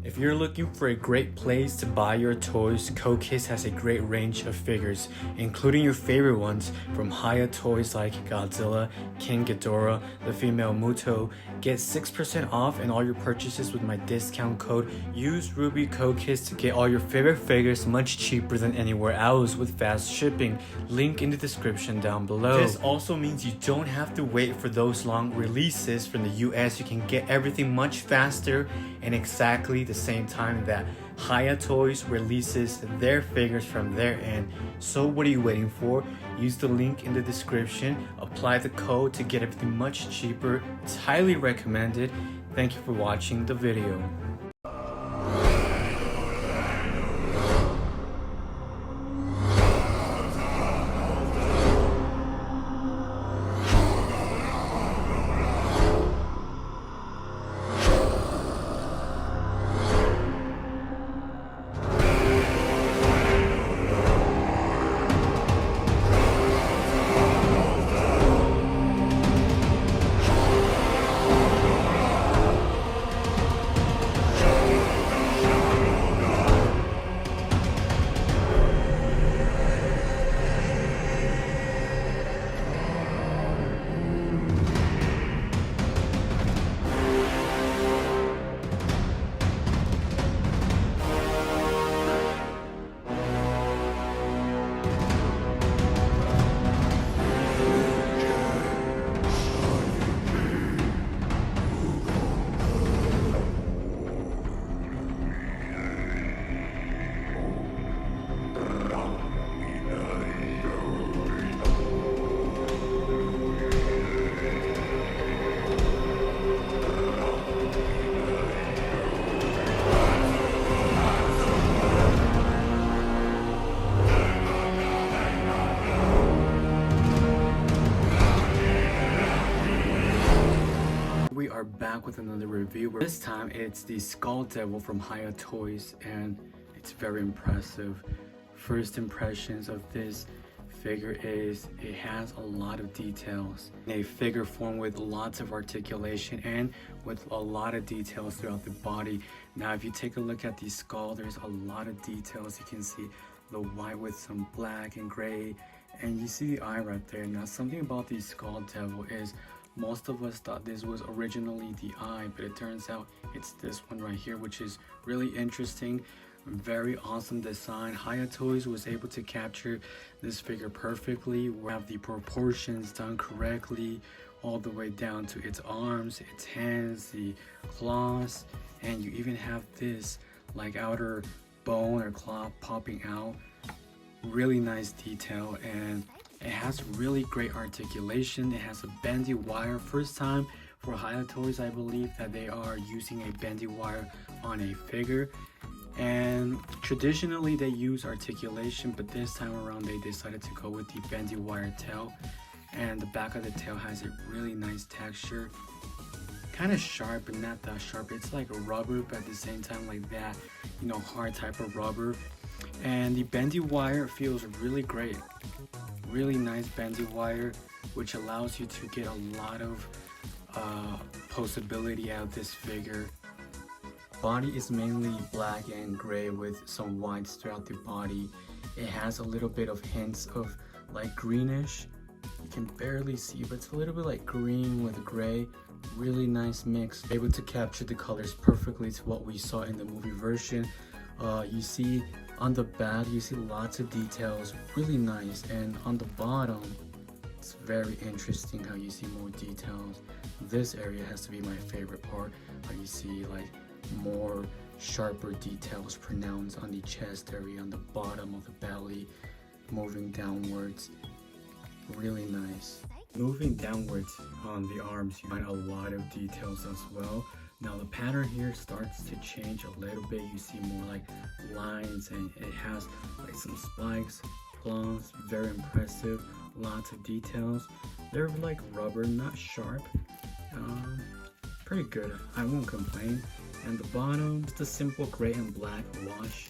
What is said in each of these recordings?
If you're looking for a great place to buy your toys, Kokis has a great range of figures, including your favorite ones from Hiya toys like Godzilla, King Ghidorah, the female Muto. Get 6% off in all your purchases with my discount code. Use RubiGamingx to get all your favorite figures much cheaper than anywhere else with fast shipping. Link in the description down below. This also means you don't have to wait for those long releases from the US. You can get everything much faster and exactly the same time that Hiya Toys releases their figures from their end. So what are you waiting for? Use the link in the description, apply the code to get everything much cheaper. It's highly recommended. Thank you for watching the video. We are back with another review. This time it's the SKULLDEVIL from Hiya Toys, and it's very impressive. First impressions of this figure is it has a lot of details. A figure form with lots of articulation and with a lot of details throughout the body. Now if you take a look at the skull, there's a lot of details. You can see the white with some black and gray, and you see the eye right there. Now something about the SKULLDEVIL is most of us thought this was originally the eye, but it turns out it's this one right here, which is really interesting. Very awesome design. Hiya Toys was able to capture this figure perfectly. We have the proportions done correctly all the way down to its arms, its hands, the claws, and you even have this like outer bone or claw popping out. Really nice detail, and it has really great articulation. It has a bendy wire. First time for Hiya Toys, I believe, that they are using a bendy wire on a figure. And traditionally they use articulation, but this time around they decided to go with the bendy wire tail. And the back of the tail has a really nice texture. Kind of sharp, but not that sharp. It's like a rubber, but at the same time like that, you know, hard type of rubber. And the bendy wire feels really great. Really nice bendy wire, which allows you to get a lot of posability out of this figure. Body is mainly black and gray with some whites throughout the body. It has a little bit of hints of like greenish. You can barely see, but it's a little bit like green with gray. Really nice mix. Able to capture the colors perfectly to what we saw in the movie version. You see on the back, you see lots of details, really nice. And on the bottom, it's very interesting how you see more details. This area has to be my favorite part, how you see like more sharper details pronounced on the chest area, on the bottom of the belly, moving downwards. Really nice. Moving downwards on the arms, you find a lot of details as well. Now the pattern here starts to change a little bit. You see more like lines, and it has like some spikes, claws. Very impressive. Lots of details. They're like rubber, not sharp. Pretty good. I won't complain. And the bottom, just a simple gray and black wash.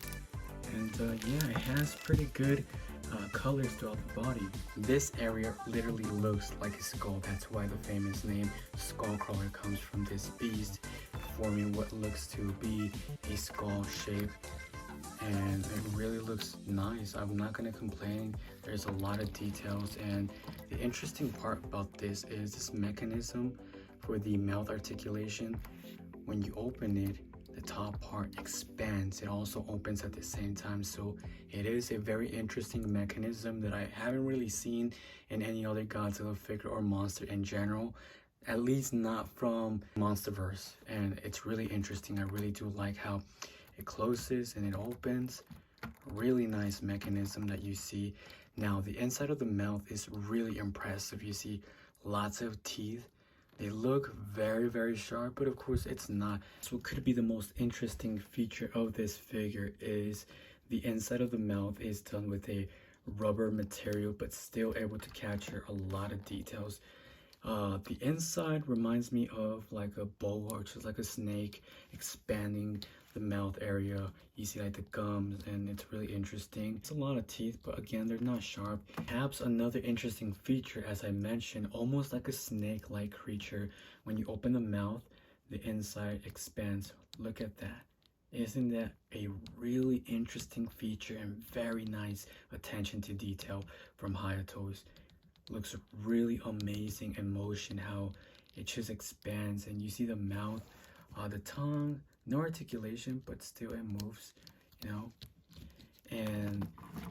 And yeah, it has pretty good colors throughout the body. This area literally looks like a skull. That's why the famous name Skullcrawler comes from this beast. forming what looks to be a skull shape, and it really looks nice. I'm not gonna complain. There's a lot of details, and the interesting part about this is this mechanism for the mouth articulation. When you open it, the top part expands. It also opens at the same time, so it is a very interesting mechanism that I haven't really seen in any other Godzilla figure or monster in general, at least not from Monsterverse. And it's really interesting. I really do like how it closes and it opens. Really nice mechanism that you see. Now the inside of the mouth is really impressive. You see lots of teeth. They look very, very sharp, but of course it's not. So what could be the most interesting feature of this figure is the inside of the mouth is done with a rubber material, but still able to capture a lot of details. The inside reminds me of like a boa, which is like a snake expanding the mouth area. You see like the gums, and it's really interesting. It's a lot of teeth, but again, they're not sharp. Perhaps another interesting feature, as I mentioned, almost like a snake-like creature. When you open the mouth, the inside expands. Look at that. Isn't that a really interesting feature and very nice attention to detail from Hiya Toys? Looks really amazing in motion, how it just expands, and you see the mouth, the tongue, no articulation, but still it moves, you know. And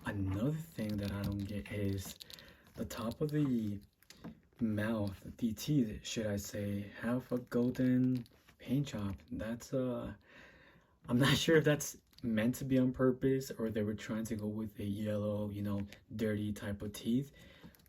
another thing that I don't get is the top of the mouth, the teeth, should I say, have a golden paint job. That's I'm not sure if that's meant to be on purpose or they were trying to go with a yellow, you know, dirty type of teeth.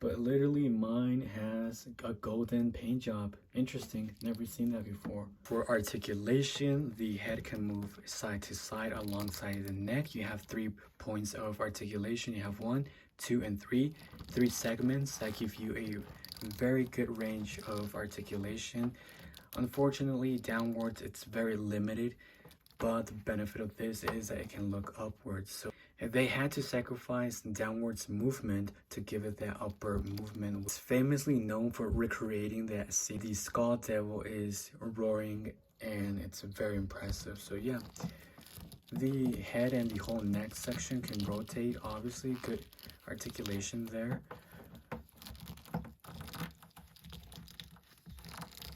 But literally mine has a golden paint job. Interesting, never seen that before. For articulation, the head can move side to side alongside the neck. You have 3 points of articulation. You have 1, 2, and 3. 3 segments that give you a very good range of articulation. Unfortunately, downwards it's very limited, but the benefit of this is that it can look upwards. So if they had to sacrifice downwards movement to give it that upward movement, it's famously known for recreating that. See, the Skull Devil is roaring, and it's very impressive. So yeah, the head and the whole neck section can rotate. Obviously, good articulation there.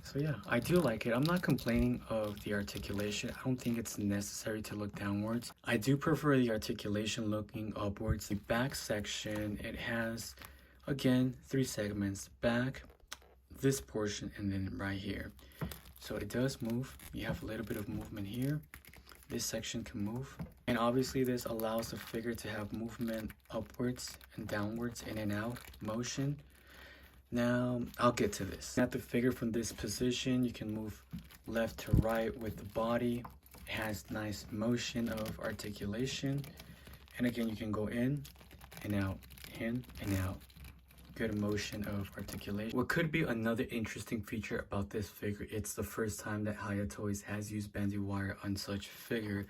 So yeah, I do like it. I'm not complaining of the articulation. I don't think it's necessary to look downwards. I do prefer the articulation looking upwards. The back section, it has, again, 3 segments. Back, this portion, and then right here. So it does move. You have a little bit of movement here. This section can move. And obviously this allows the figure to have movement upwards and downwards, in and out motion. Now, I'll get to this. At the figure from this position, you can move left to right with the body. It has nice motion of articulation. And again, you can go in and out, in and out. Good motion of articulation. What could be another interesting feature about this figure, it's the first time that Hiya Toys has used bandy wire on such figure,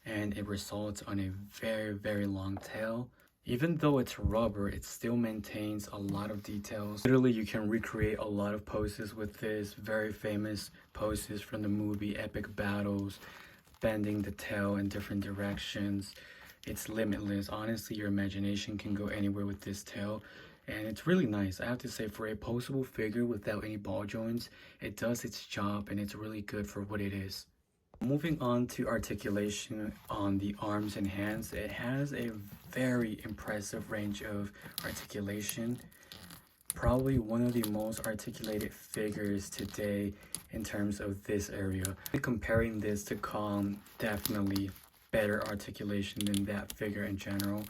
and it results on a very, very long tail. Even though it's rubber, it still maintains a lot of details. Literally, you can recreate a lot of poses with this. Very famous poses from the movie Epic Battles, bending the tail in different directions. It's limitless. Honestly, your imagination can go anywhere with this tail. And it's really nice. I have to say, for a poseable figure without any ball joints, it does its job, and it's really good for what it is. Moving on to articulation on the arms and hands, it has a very impressive range of articulation. Probably one of the most articulated figures today in terms of this area. Comparing this to Kong, definitely better articulation than that figure in general.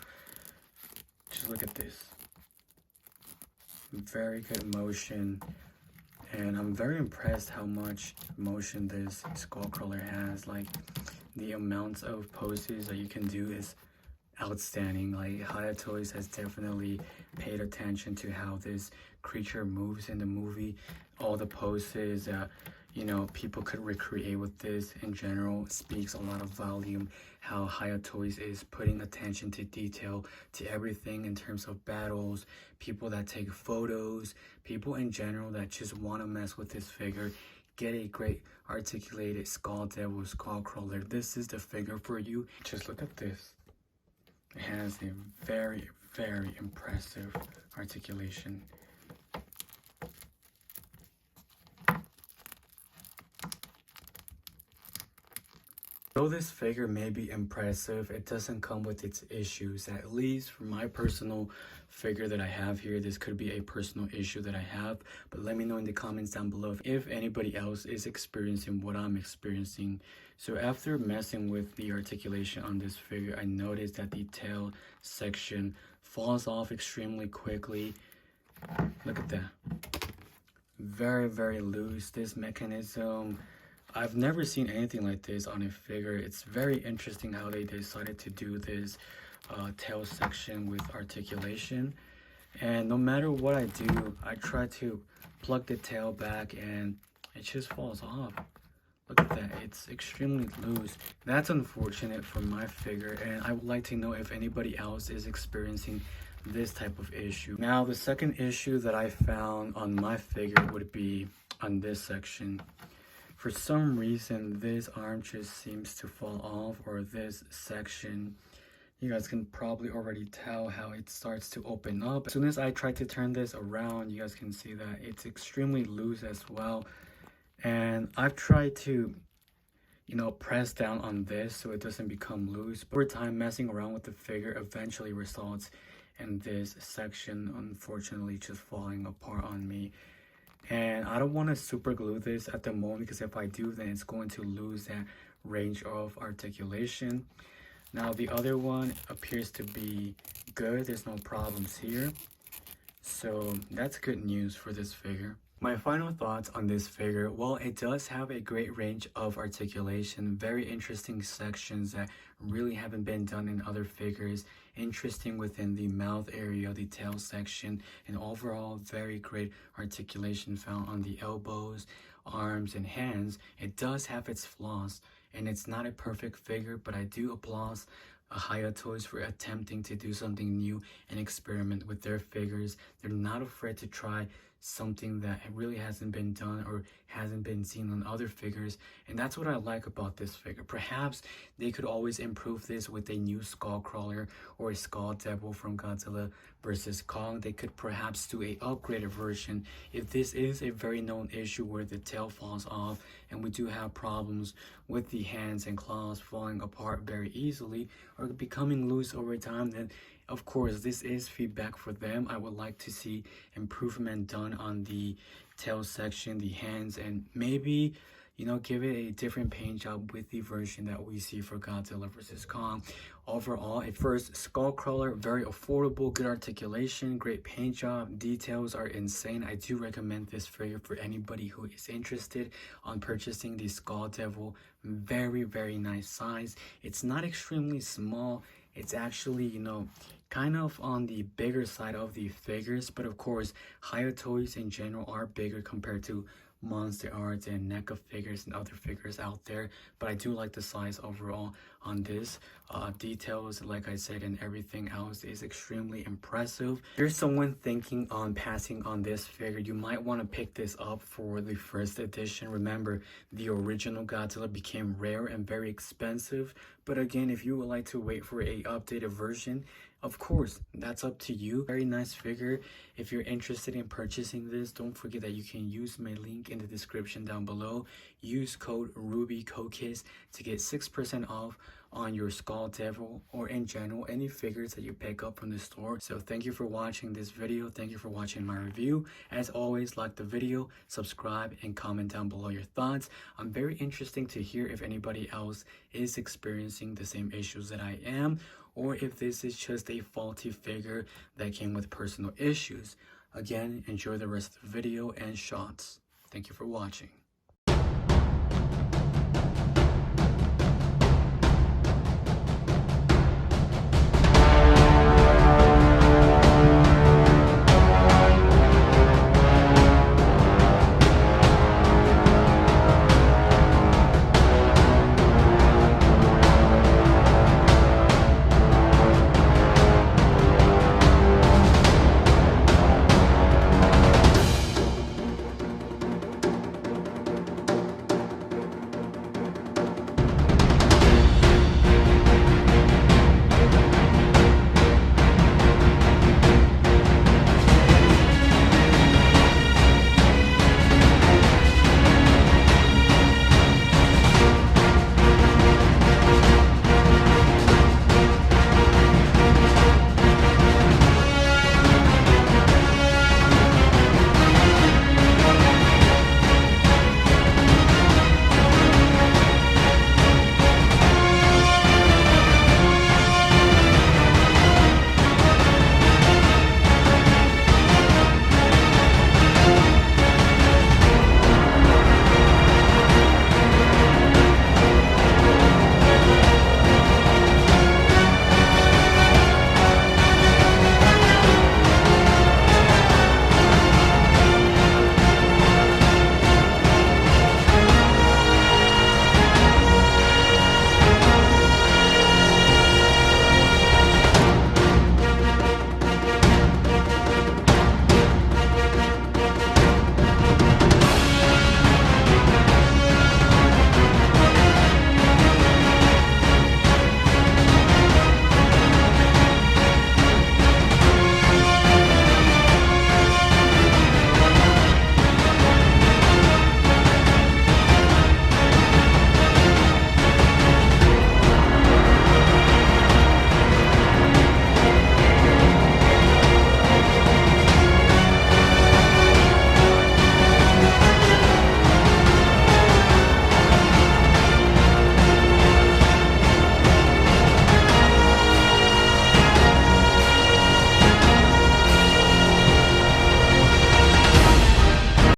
Just look at this. Very good motion. And I'm very impressed how much motion this Skullcrawler has. Like, the amounts of poses that you can do is outstanding. Like, Hiya Toys has definitely paid attention to how this creature moves in the movie. All the poses that, you know, people could recreate with this in general speaks a lot of volume. How Hiya Toys is putting attention to detail to everything in terms of battles, people that take photos, people in general that just want to mess with this figure get a great articulated Skull Devil Skull Crawler, this is the figure for you. Just look at this. It has a very, very impressive articulation. Though this figure may be impressive, it doesn't come with its issues. At least for my personal figure that I have here, this could be a personal issue that I have. But let me know in the comments down below if anybody else is experiencing what I'm experiencing. So after messing with the articulation on this figure, I noticed that the tail section falls off extremely quickly. Look at that. Very, very loose. This mechanism, I've never seen anything like this on a figure. It's very interesting how they decided to do this tail section with articulation. And no matter what I do, I try to plug the tail back and it just falls off. Look at that, it's extremely loose. That's unfortunate for my figure, and I would like to know if anybody else is experiencing this type of issue. Now, the second issue that I found on my figure would be on this section. For some reason, this arm just seems to fall off, or this section. You guys can probably already tell how it starts to open up. As soon as I try to turn this around, you guys can see that it's extremely loose as well. And I've tried to, press down on this so it doesn't become loose. But over time, messing around with the figure eventually results in this section, unfortunately, just falling apart on me. And I don't want to super glue this at the moment, because if I do, then it's going to lose that range of articulation. Now the other one appears to be good. There's no problems here. So that's good news for this figure. My final thoughts on this figure, well, it does have a great range of articulation, very interesting sections that really haven't been done in other figures, interesting within the mouth area, the tail section, and overall very great articulation found on the elbows, arms, and hands. It does have its flaws, and it's not a perfect figure, but I do applaud Hiya Toys for attempting to do something new and experiment with their figures. They're not afraid to try something that really hasn't been done or hasn't been seen on other figures, and that's what I like about this figure. Perhaps they could always improve this with a new skull crawler or a skull devil from Godzilla versus Kong. They could perhaps do a upgraded version if this is a very known issue where the tail falls off and we do have problems with the hands and claws falling apart very easily or becoming loose over time. Then of course, this is feedback for them. I would like to see improvement done on the tail section, the hands, and maybe, give it a different paint job with the version that we see for Godzilla vs. Kong. Overall, at first, Skullcrawler, very affordable, good articulation, great paint job, details are insane. I do recommend this figure for anybody who is interested on purchasing the Skull Devil. Very, very nice size. It's not extremely small. It's actually, kind of on the bigger side of the figures, but of course, Hiya Toys in general are bigger compared to Monster Arts and NECA figures and other figures out there. But I do like the size overall on this. Details, like I said, and everything else is extremely impressive. If you're someone thinking on passing on this figure, you might want to pick this up for the first edition. Remember, the original Godzilla became rare and very expensive. But again, if you would like to wait for a updated version, of course, that's up to you. Very nice figure. If you're interested in purchasing this, don't forget that you can use my link in the description down below. Use code RubiGamingx to get 6% off on your Skull Devil or in general any figures that you pick up from the store. So thank you for watching this video. Thank you for watching my review. As always, like the video, subscribe, and comment down below your thoughts. I'm very interested to hear if anybody else is experiencing the same issues that I am, or if this is just a faulty figure that came with personal issues. Again, enjoy the rest of the video and shots. Thank you for watching.